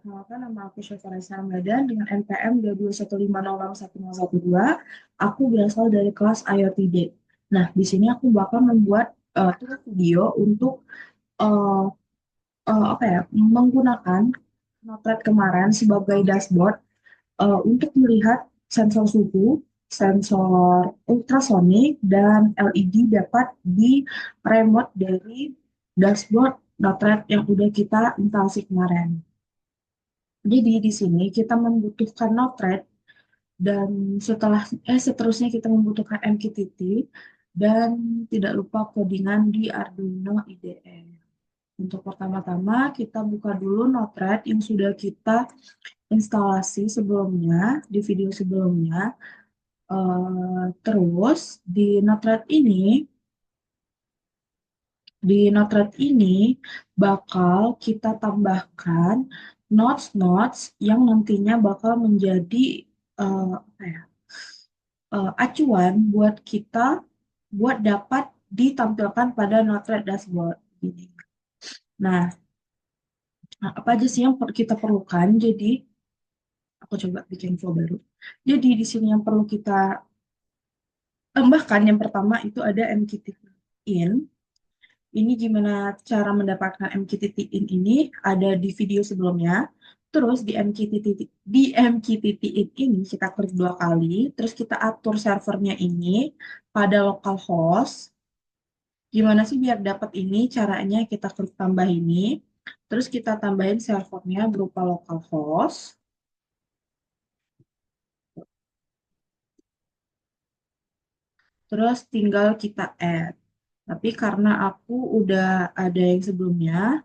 Perkenalkan, nama aku Syafa Raisa Ramadan dengan NPM 215061012. Aku berasal dari kelas IoTD. Nah, di sini aku bakal membuat video untuk uh, apa ya, menggunakan Node-RED kemarin sebagai dashboard untuk melihat sensor suhu, sensor ultrasonik, dan LED dapat di remote dari dashboard Node-RED yang udah kita instalasi kemarin. Jadi di sini kita membutuhkan Node-RED dan seterusnya kita membutuhkan MQTT dan tidak lupa codingan di Arduino IDE. Untuk pertama-tama kita buka dulu Node-RED yang sudah kita instalasi sebelumnya di video sebelumnya. Terus di Node-RED ini bakal kita tambahkan nodes-nodes yang nantinya bakal menjadi apa ya, acuan buat kita buat dapat ditampilkan pada Node-RED dashboard ini. Nah, apa aja sih yang kita perlukan? Jadi, aku coba bikin flow baru. Jadi, di sini yang perlu kita tambahkan yang pertama itu ada MQTT-in. Ini gimana cara mendapatkan MQTT-in ini ada di video sebelumnya. Terus di MQTT-in ini kita klik 2 kali, terus kita atur servernya ini pada localhost. Gimana sih biar dapat ini? Caranya kita klik tambah ini, terus kita tambahin servernya berupa localhost. Terus tinggal kita add. Tapi karena aku udah ada yang sebelumnya,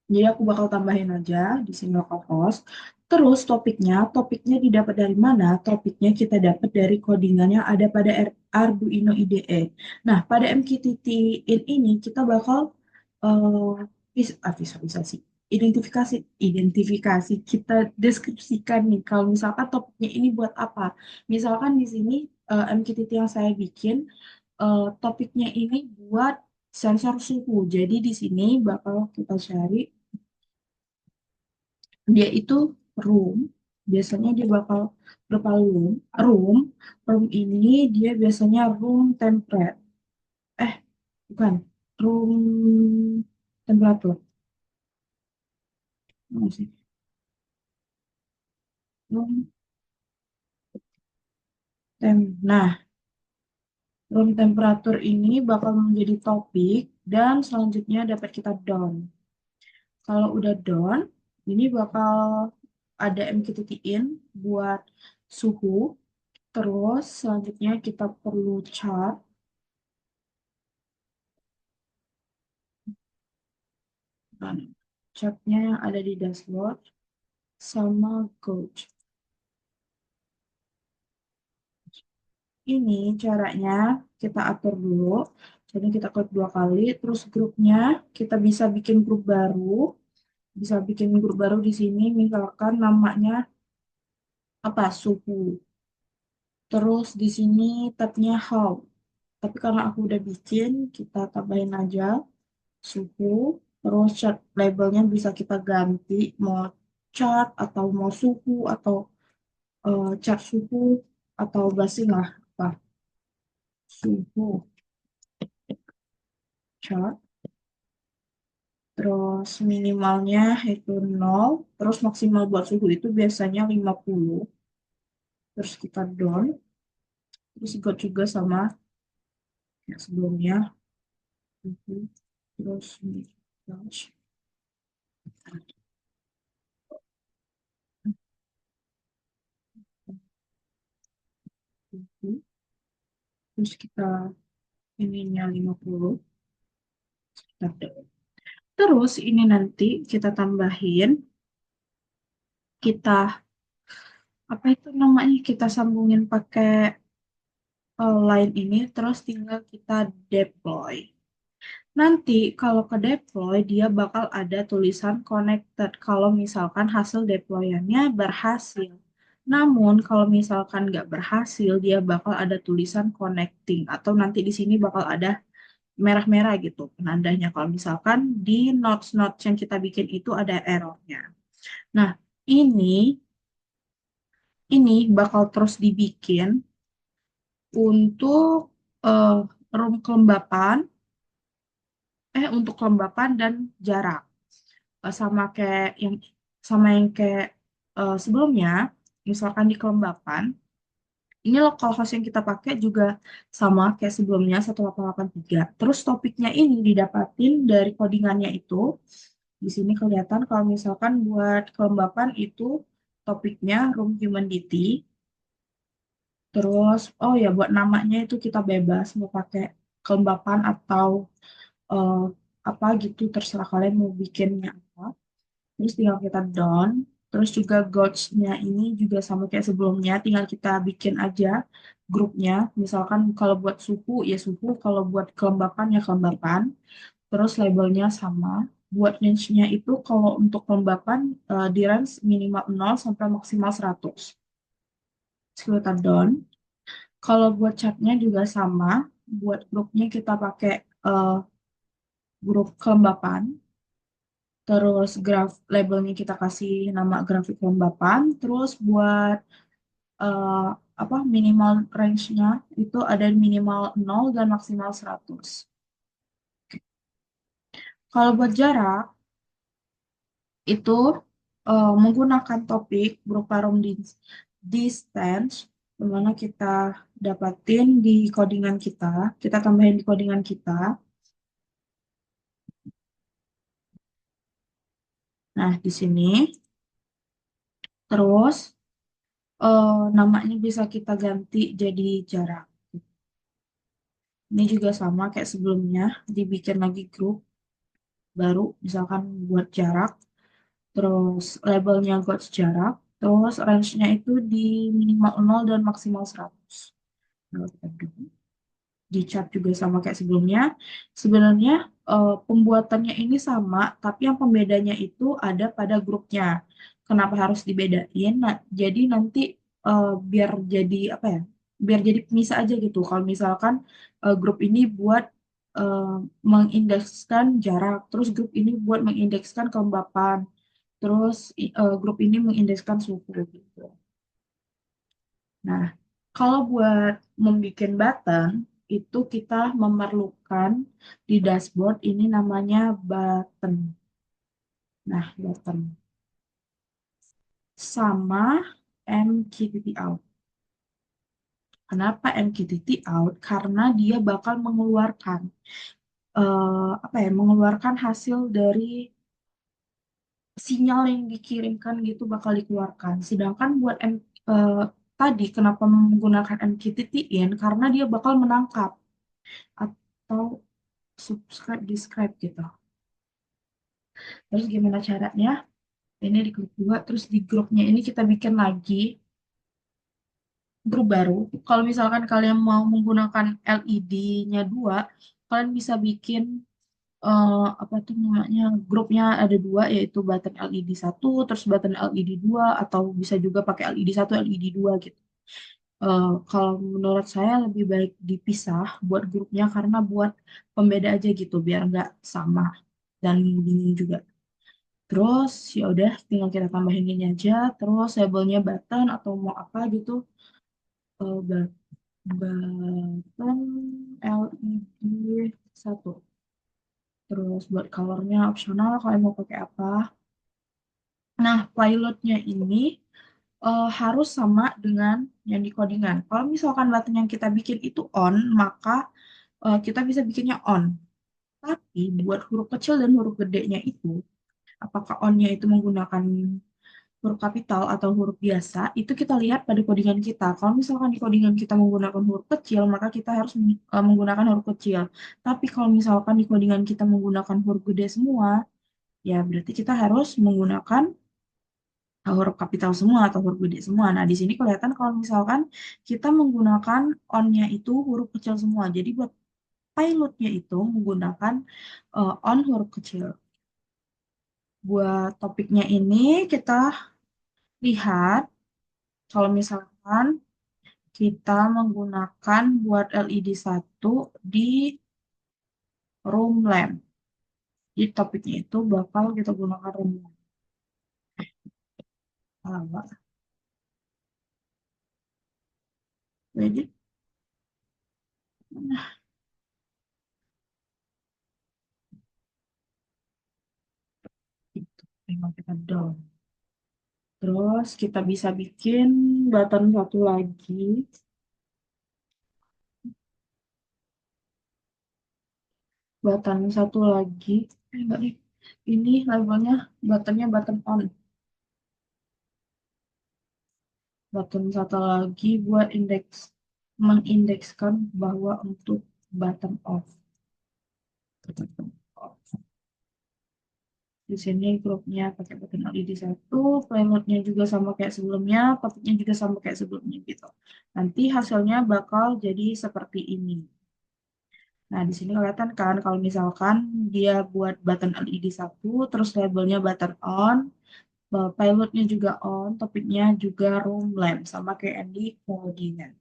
jadi aku bakal tambahin aja di sini localhost. Terus topiknya didapat dari mana? Topiknya kita dapat dari codingan yang ada pada Arduino IDE. Nah, pada MQTT-in ini kita bakal visualisasi, identifikasi, identifikasi kita deskripsikan nih. Kalau misalkan topiknya ini buat apa? Misalkan di sini MQTT yang saya bikin topiknya ini buat sensor suhu. Jadi di sini bakal kita cari dia itu room. Biasanya dia bakal berupa room. Room ini dia biasanya room temperature. Eh, bukan. Room temperature. Mana sih? Room Nah, room temperature ini bakal menjadi topik dan selanjutnya dapat kita down. Kalau udah down, ini bakal ada MQTT-in buat suhu. Terus selanjutnya kita perlu chart. Dan chartnya yang ada di dashboard sama gauge. Ini caranya kita atur dulu. Jadi kita klik 2 kali. Terus grupnya kita bisa bikin grup baru. Bisa bikin grup baru di sini. Misalkan namanya apa? Suhu. Terus di sini tabnya how. Tapi karena aku udah bikin, kita tambahin aja suhu. Terus chart labelnya bisa kita ganti. Mau chart atau mau suhu atau chart suhu atau basing lah. Apa? Suhu chart. Terus minimalnya itu 0. Terus maksimal buat suhu itu biasanya 50. Terus kita down. Terus ikut juga sama yang sebelumnya. Suhu. Terus terus suhu. Terus kita ininya 50. Kita down. Terus ini nanti kita tambahin. Kita apa itu namanya? Kita sambungin pakai line ini. Terus tinggal kita deploy. Nanti kalau ke deploy dia bakal ada tulisan connected kalau misalkan hasil deployannya berhasil. Namun kalau misalkan nggak berhasil dia bakal ada tulisan connecting atau nanti di sini bakal ada merah-merah gitu penandanya kalau misalkan di notes-notes yang kita bikin itu ada errornya. Nah, ini ini bakal terus dibikin untuk eh, room kelembapan, untuk kelembapan dan jarak. Sama kayak yang sebelumnya, misalkan di kelembapan, ini local host yang kita pakai juga sama kayak sebelumnya 1883. Terus topiknya ini didapatin dari codingannya itu. Di sini kelihatan kalau misalkan buat kelembapan itu topiknya room humidity. Terus, oh ya buat namanya itu kita bebas mau pakai kelembapan atau eh, apa gitu, terserah kalian mau bikinnya apa. Terus tinggal kita down. Terus juga gauge-nya ini juga sama kayak sebelumnya, tinggal kita bikin aja grupnya. Misalkan kalau buat suhu ya suhu, kalau buat kelembapan ya kelembapan. Terus labelnya sama. Buat range-nya itu kalau untuk kelembapan di range minimal 0 sampai maksimal 100. Terus kita down. Kalau buat chartnya juga sama. Buat grupnya kita pakai eh, grup kelembapan. Terus labelnya kita kasih nama grafik kelembapan. Terus buat eh, apa minimal range-nya itu ada minimal 0 dan maksimal 100. Kalau buat jarak itu menggunakan topik berupa distance, di mana kita dapatin di codingan kita, kita tambahin di codingan kita. Nah, di sini terus namanya bisa kita ganti jadi jarak. Ini juga sama kayak sebelumnya, dibikin lagi grup baru, misalkan buat jarak, terus labelnya buat jarak, terus range-nya itu di minimal 0 dan maksimal 100. Nah, kita dulu. Di chat juga sama kayak sebelumnya. Sebenarnya pembuatannya ini sama, tapi yang pembedanya itu ada pada grupnya. Kenapa harus dibedain? Nah, jadi nanti biar jadi apa ya? Biar jadi pemisah aja gitu. Kalau misalkan grup ini buat eh, mengindekskan jarak, terus grup ini buat mengindekskan kelembapan, terus grup ini mengindekskan suhu gitu. Nah, kalau buat membuat button, itu kita memerlukan di dashboard ini namanya button. Nah, button sama MQTT out. Kenapa MQTT out? Karena dia bakal mengeluarkan apa ya? Mengeluarkan hasil dari sinyal yang dikirimkan gitu bakal dikeluarkan. Sedangkan buat tadi kenapa menggunakan MQTT in? Karena dia bakal menangkap atau describe gitu. Terus gimana caranya? Ini di grup 2, terus di grupnya ini kita bikin lagi grup baru. Kalau misalkan kalian mau menggunakan LED-nya 2, kalian bisa bikin apa tuh namanya, grupnya ada 2, yaitu button LED 1 terus button LED 2, atau bisa juga pakai LED 1 LED 2 gitu. Kalau menurut saya lebih baik dipisah buat grupnya karena buat pembeda aja gitu biar nggak sama dan bingung juga. Terus ya udah tinggal kita tambahin ini aja. Terus labelnya button atau mau apa gitu. Button LED 1. Terus buat colornya opsional kalian mau pakai apa. Nah, pilotnya ini harus sama dengan yang di codingan. Kalau misalkan button yang kita bikin itu on, maka kita bisa bikinnya on. Tapi buat huruf kecil dan huruf gedenya itu, apakah onnya itu menggunakan huruf kapital atau huruf biasa, itu kita lihat pada codingan kita. Kalau misalkan di codingan kita menggunakan huruf kecil, maka kita harus menggunakan huruf kecil. Tapi kalau misalkan di codingan kita menggunakan huruf gede semua, ya berarti kita harus menggunakan huruf kapital semua atau huruf gede semua. Nah, di sini kelihatan kalau misalkan kita menggunakan on-nya itu huruf kecil semua. Jadi buat pilotnya itu menggunakan on huruf kecil. Buat topiknya ini kita lihat kalau misalkan kita menggunakan buat LED 1 di room lamp. Di topiknya itu bakal kita gunakan room lamp. Lama. Jadi, nah, itu memang kita down. Terus kita bisa bikin button satu lagi. Button satu lagi. Enggak nih. Ini labelnya buttonnya button on. Button satu lagi buat indeks mengindekskan bahwa untuk button off. Button off. Di sini grupnya pakai button LED satu, payloadnya juga sama kayak sebelumnya, topiknya juga sama kayak sebelumnya gitu. Nanti hasilnya bakal jadi seperti ini. Nah, di sini kelihatan kan kalau misalkan dia buat button LED satu, terus labelnya button on, pilotnya juga on, topiknya juga room lamp, sama kayak yang di koordinat.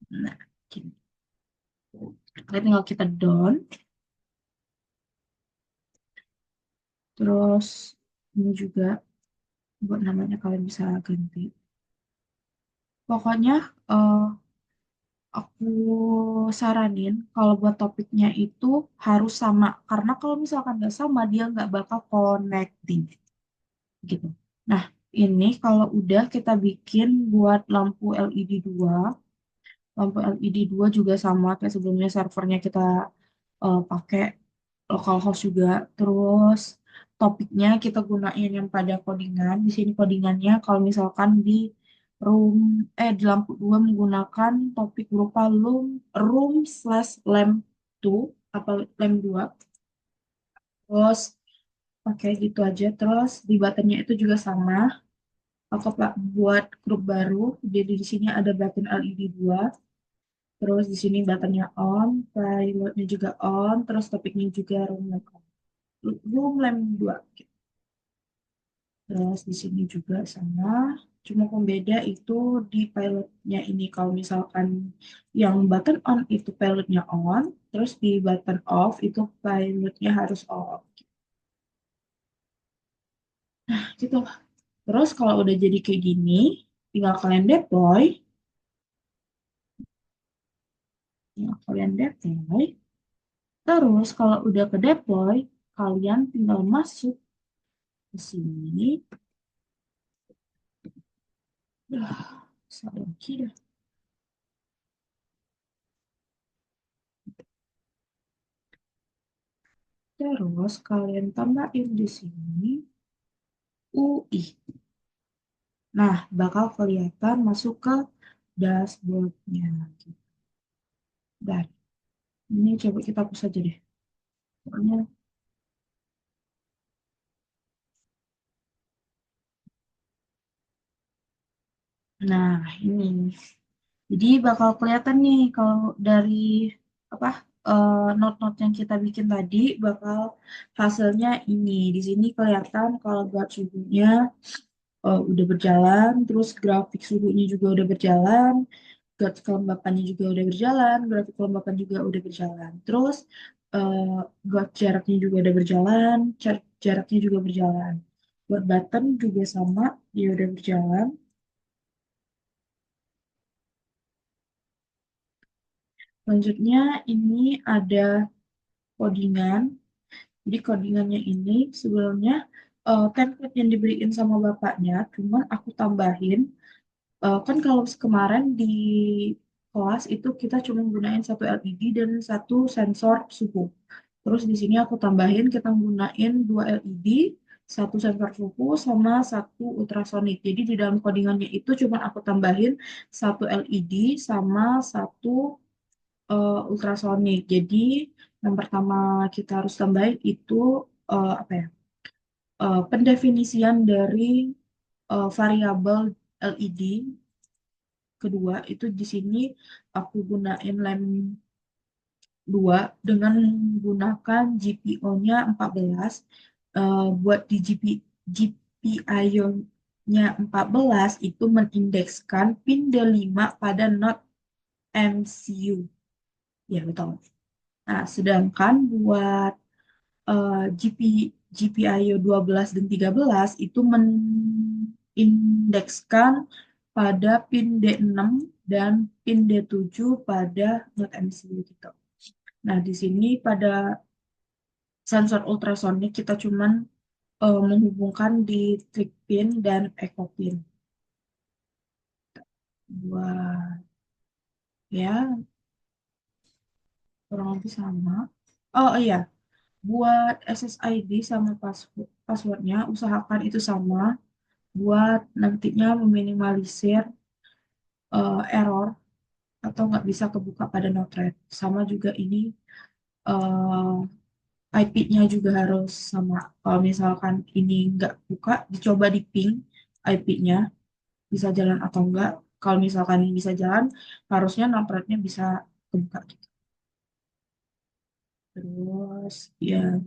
Nah, gini. Kita tinggal kita down, terus ini juga buat namanya kalian bisa ganti. Pokoknya eh, aku saranin kalau buat topiknya itu harus sama, karena kalau misalkan nggak sama dia nggak bakal connecting gitu. Nah, ini kalau udah kita bikin buat lampu LED 2, lampu LED 2 juga sama kayak sebelumnya, servernya kita pakai localhost juga. Terus topiknya kita gunain yang pada codingan. Di sini codingannya kalau misalkan di room di lampu 2 menggunakan topik berupa room slash lamp 2 atau lamp 2. Terus pakai gitu aja. Terus di buttonnya itu juga sama. Aku buat grup baru. Jadi di sini ada button LED 2. Terus di sini buttonnya on, pilotnya juga on, terus topiknya juga room lamp on. Room lamp 2. Terus di sini juga sama. Cuma pembeda itu di pilotnya ini. Kalau misalkan yang button on itu pilotnya on, terus di button off itu pilotnya harus off. Gitu. Terus kalau udah jadi kayak gini, tinggal kalian deploy. Tinggal kalian deploy. Terus kalau udah ke deploy, kalian tinggal masuk ke sini. Dah, salah lagi dah. Terus kalian tambahin di sini UI. Nah, bakal kelihatan masuk ke dashboardnya. Dan ini coba kita hapus aja deh. Soalnya, nah ini. Jadi bakal kelihatan nih kalau dari apa note-note yang kita bikin tadi bakal hasilnya ini. Di sini kelihatan kalau buat suhunya udah berjalan, terus grafik suhunya juga udah berjalan, grafik kelembapannya juga udah berjalan, grafik kelembapan juga udah berjalan. Terus eh buat jaraknya juga udah berjalan, jaraknya juga berjalan. Buat button juga sama, dia udah berjalan. Selanjutnya ini ada codingan. Jadi codingannya ini sebelumnya template yang diberiin sama bapaknya, cuman aku tambahin. Kan kalau kemarin di kelas itu kita cuma gunain satu LED dan satu sensor suhu. Terus di sini aku tambahin kita gunain dua LED, satu sensor suhu sama satu ultrasonik. Jadi di dalam codingannya itu cuma aku tambahin satu LED sama satu ultrasonik. Jadi yang pertama kita harus tambahin itu apa ya? Pendefinisian dari variabel LED. Kedua itu di sini aku gunain lem 2 dengan menggunakan GPO-nya 14. Buat di GPIO-nya 14 itu mengindekskan pin D5 pada not MCU. Ya, betul. Nah, sedangkan buat GPIO 12 dan 13 itu indekskan pada pin D6 dan pin D7 pada node MCU gitu. Nah, di sini pada sensor ultrasonik kita cuman menghubungkan di trig pin dan echo pin. Buat ya kurang lebih sama. Oh iya, buat SSID sama passwordnya usahakan itu sama buat nantinya meminimalisir error atau nggak bisa kebuka pada Node-RED. Sama juga ini IP-nya juga harus sama. Kalau misalkan ini nggak buka, dicoba di ping IP-nya bisa jalan atau enggak. Kalau misalkan ini bisa jalan, harusnya Node-RED-nya bisa kebuka gitu. Terus yang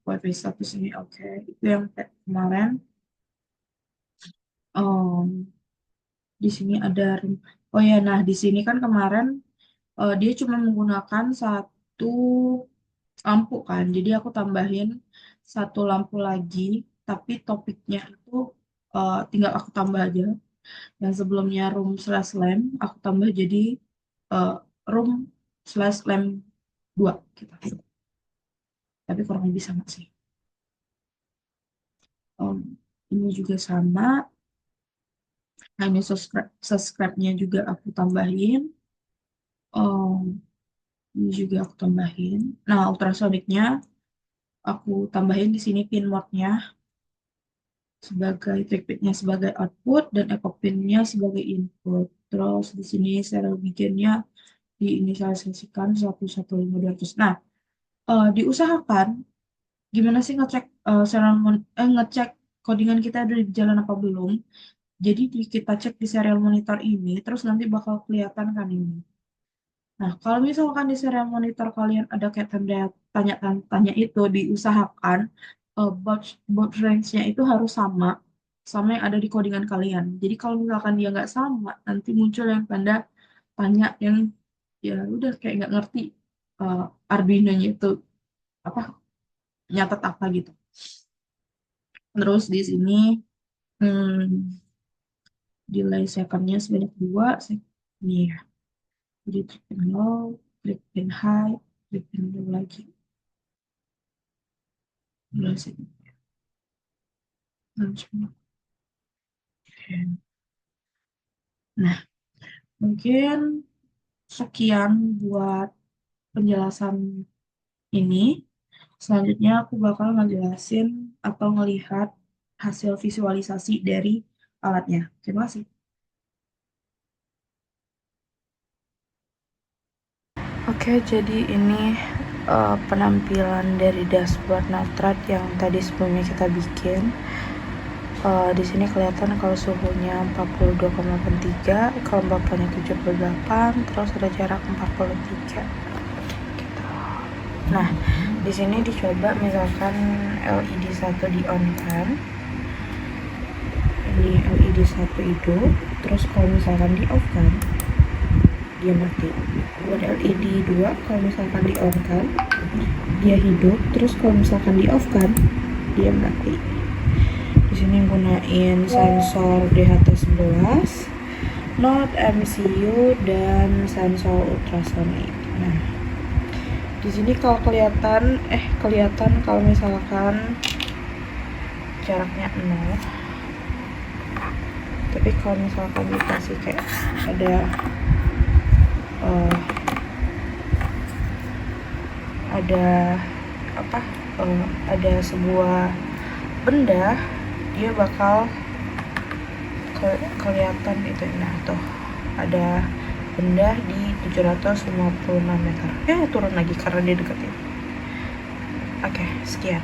WiFi status ini oke. Itu yang kemarin. Di sini ada oh ya, nah di sini kan kemarin dia cuma menggunakan satu lampu kan. Jadi aku tambahin satu lampu lagi, tapi topiknya itu tinggal aku tambah aja. Yang sebelumnya room slash lamp, aku tambah jadi uh, room slash lamp 2 gitu. Tapi kurang lebih sama sih. Ini juga sama. Nah, ini subscribe-nya juga aku tambahin. Ini juga aku tambahin. Nah, ultrasonicnya aku tambahin di sini pin mode-nya sebagai trackpad-nya sebagai output dan echo pin-nya sebagai input. Terus di sini serial begin-nya diinisialisasikan 11500. Nah, diusahakan gimana sih ngecek ngecek codingan kita ada di jalan apa belum. Jadi kita cek di serial monitor ini, terus nanti bakal kelihatan kan ini. Nah, kalau misalkan di serial monitor kalian ada kayak tanya itu, diusahakan baud range-nya itu harus sama sama yang ada di codingan kalian. Jadi kalau misalkan dia nggak sama, nanti muncul yang tanda tanya yang ya udah kayak nggak ngerti uh, Arduino-nya itu apa nyatet apa gitu. Terus di sini hmm, delay second-nya sebanyak 2 nih ya. Jadi trik pin low, trik pin high, trik pin low lagi. Udah sih. Nah, mungkin sekian buat penjelasan ini. Selanjutnya aku bakal ngejelasin atau ngelihat hasil visualisasi dari alatnya. Terima kasih. Oke, jadi ini penampilan dari dashboard Node-RED yang tadi sebelumnya kita bikin. Di sini kelihatan kalau suhunya 42,3, kelembapannya 78, terus ada jarak 43. Gitu. Nah, di sini dicoba misalkan LED 1 di-on-kan. Ini LED 1 itu, terus kalau misalkan di-off-kan, dia mati. Buat LED 2 kalau misalkan di-on-kan, dia hidup, terus kalau misalkan di-off-kan, dia mati. Di sini gunain sensor DHT11, node MCU dan sensor ultrasonik. Nah, di sini kalau kelihatan kalau misalkan jaraknya 0. Tapi kalau misalkan dikasih kayak ada ada sebuah benda, dia bakal kelihatan itu. Nah, tuh ada benda di 756 meter. Ya, turun lagi karena dia deketin. Oke, sekian.